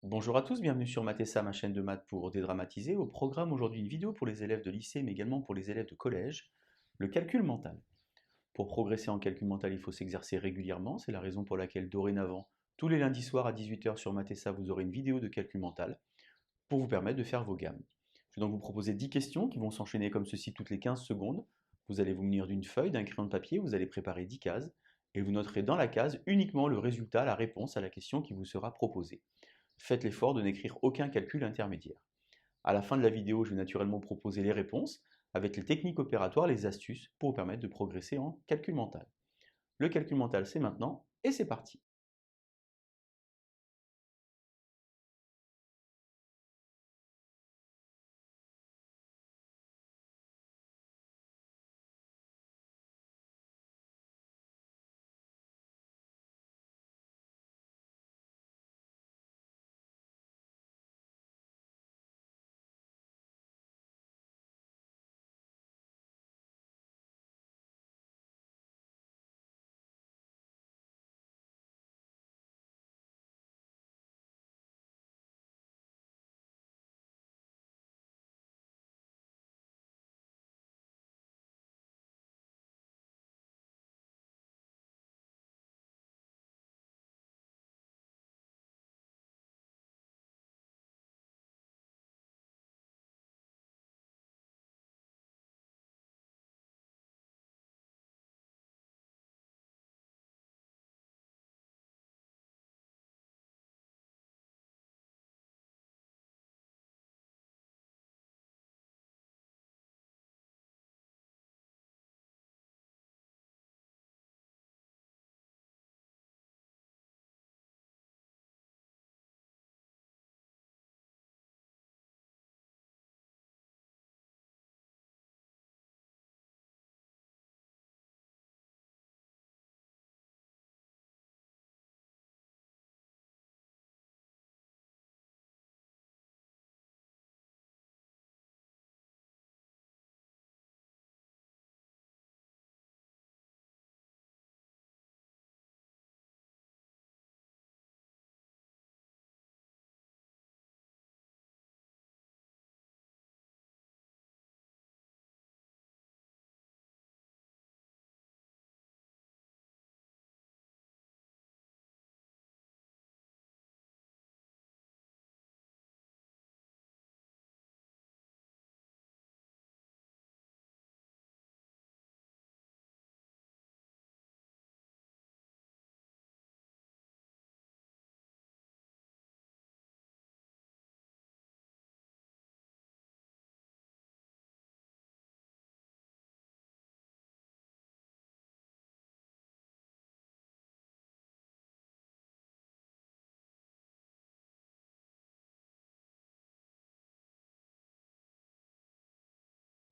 Bonjour à tous, bienvenue sur Mathessa, ma chaîne de maths pour dédramatiser. Au programme aujourd'hui une vidéo pour les élèves de lycée mais également pour les élèves de collège, le calcul mental. Pour progresser en calcul mental, il faut s'exercer régulièrement, c'est la raison pour laquelle dorénavant, tous les lundis soirs à 18 h sur Mathessa, vous aurez une vidéo de calcul mental pour vous permettre de faire vos gammes. Je vais donc vous proposer 10 questions qui vont s'enchaîner comme ceci toutes les 15 secondes. Vous allez vous munir d'une feuille, d'un crayon de papier, vous allez préparer 10 cases et vous noterez dans la case uniquement le résultat, la réponse à la question qui vous sera proposée. Faites l'effort de n'écrire aucun calcul intermédiaire. À la fin de la vidéo, je vais naturellement proposer les réponses avec les techniques opératoires, les astuces pour vous permettre de progresser en calcul mental. Le calcul mental, c'est maintenant et c'est parti.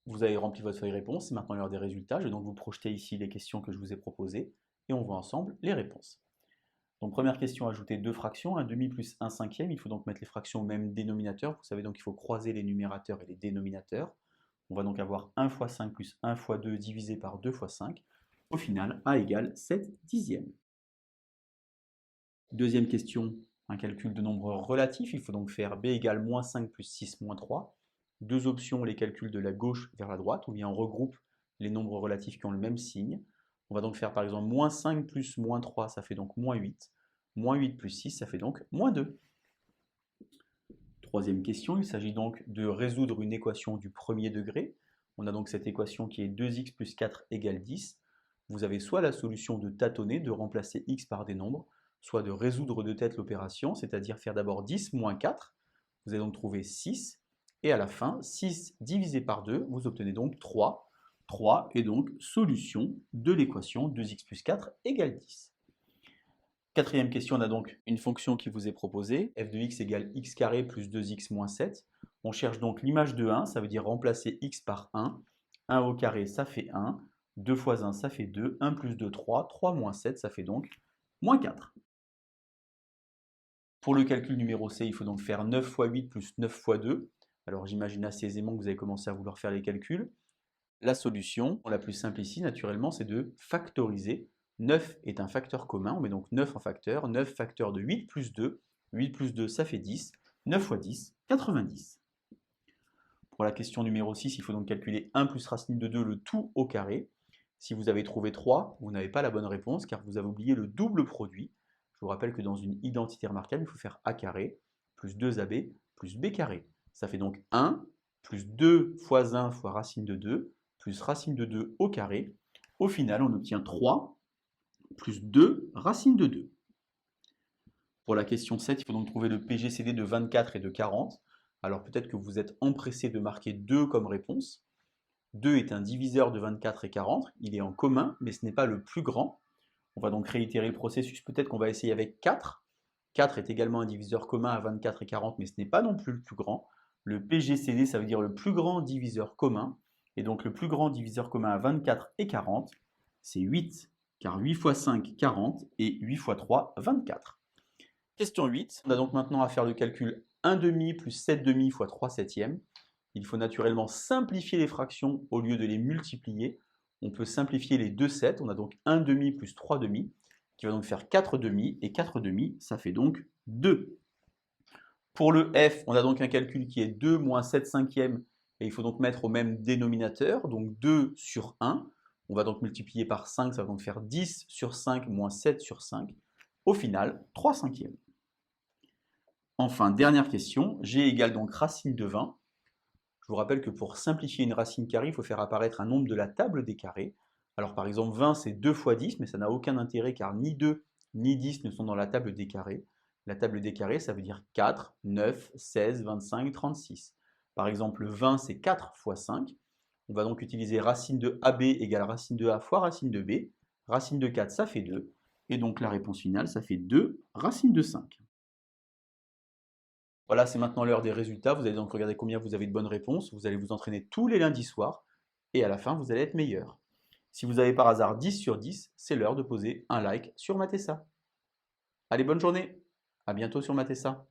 Vous avez rempli votre feuille réponse, c'est maintenant l'heure des résultats. Je vais donc vous projeter ici les questions que je vous ai proposées et on voit ensemble les réponses. Donc première question, ajouter deux fractions, un demi plus un cinquième. Il faut donc mettre les fractions au même dénominateur. Vous savez donc qu'il faut croiser les numérateurs et les dénominateurs. On va donc avoir 1 fois 5 plus 1 fois 2 divisé par 2 fois 5. Au final, A égale 7 dixièmes. Deuxième question, un calcul de nombre relatif. Il faut donc faire B égale moins 5 plus 6 moins 3. Deux options, les calculs de la gauche vers la droite, ou bien on regroupe les nombres relatifs qui ont le même signe. On va donc faire par exemple moins 5 plus moins 3, ça fait donc moins 8. Moins 8 plus 6, ça fait donc moins 2. Troisième question, il s'agit donc de résoudre une équation du premier degré. On a donc cette équation qui est 2x plus 4 égale 10. Vous avez soit la solution de tâtonner, de remplacer x par des nombres, soit de résoudre de tête l'opération, c'est-à-dire faire d'abord 10 moins 4. Vous allez donc trouver 6. Et à la fin, 6 divisé par 2, vous obtenez donc 3. 3 est donc solution de l'équation 2x plus 4 égale 10. Quatrième question, on a donc une fonction qui vous est proposée, f de x égale x carré plus 2x moins 7. On cherche donc l'image de 1, ça veut dire remplacer x par 1. 1 au carré, ça fait 1. 2 fois 1, ça fait 2. 1 plus 2, 3. 3 moins 7, ça fait donc moins 4. Pour le calcul numéro C, il faut donc faire 9 fois 8 plus 9 fois 2. Alors j'imagine assez aisément que vous avez commencé à vouloir faire les calculs. La solution, la plus simple ici, naturellement, c'est de factoriser. 9 est un facteur commun, on met donc 9 en facteur. 9 facteur de 8 plus 2, 8 plus 2, ça fait 10. 9 fois 10, 90. Pour la question numéro 6, il faut donc calculer 1 plus racine de 2, le tout au carré. Si vous avez trouvé 3, vous n'avez pas la bonne réponse car vous avez oublié le double produit. Je vous rappelle que dans une identité remarquable, il faut faire a carré plus 2ab plus b carré. Ça fait donc 1 plus 2 fois 1 fois racine de 2 plus racine de 2 au carré. Au final, on obtient 3 plus 2 racine de 2. Pour la question 7, il faut donc trouver le PGCD de 24 et de 40. Alors peut-être que vous êtes empressé de marquer 2 comme réponse. 2 est un diviseur de 24 et 40. Il est en commun, mais ce n'est pas le plus grand. On va donc réitérer le processus. Peut-être qu'on va essayer avec 4. 4 est également un diviseur commun à 24 et 40, mais ce n'est pas non plus le plus grand. Le PGCD, ça veut dire le plus grand diviseur commun. Et donc le plus grand diviseur commun à 24 et 40, c'est 8. Car 8 fois 5, 40, et 8 fois 3, 24. Question 8, on a donc maintenant à faire le calcul 1 demi plus 7 demi fois 3 septièmes. Il faut naturellement simplifier les fractions au lieu de les multiplier. On peut simplifier les 2 7, on a donc 1 demi plus 3 demi, qui va donc faire 4 demi, et 4 demi, ça fait donc 2. Pour le f, on a donc un calcul qui est 2 moins 7 cinquièmes, et il faut donc mettre au même dénominateur, donc 2 sur 1. On va donc multiplier par 5, ça va donc faire 10 sur 5 moins 7 sur 5. Au final, 3 cinquièmes. Enfin, dernière question, g égale donc racine de 20. Je vous rappelle que pour simplifier une racine carrée, il faut faire apparaître un nombre de la table des carrés. Alors par exemple, 20 c'est 2 fois 10, mais ça n'a aucun intérêt car ni 2 ni 10 ne sont dans la table des carrés. La table des carrés, ça veut dire 4, 9, 16, 25, 36. Par exemple, 20 c'est 4 fois 5. On va donc utiliser racine de AB égale racine de A fois racine de B. Racine de 4, ça fait 2. Et donc la réponse finale, ça fait 2 racine de 5. Voilà, c'est maintenant l'heure des résultats. Vous allez donc regarder combien vous avez de bonnes réponses. Vous allez vous entraîner tous les lundis soirs. Et à la fin, vous allez être meilleur. Si vous avez par hasard 10 sur 10, c'est l'heure de poser un like sur Matessa. Allez, bonne journée. À bientôt sur Matessa.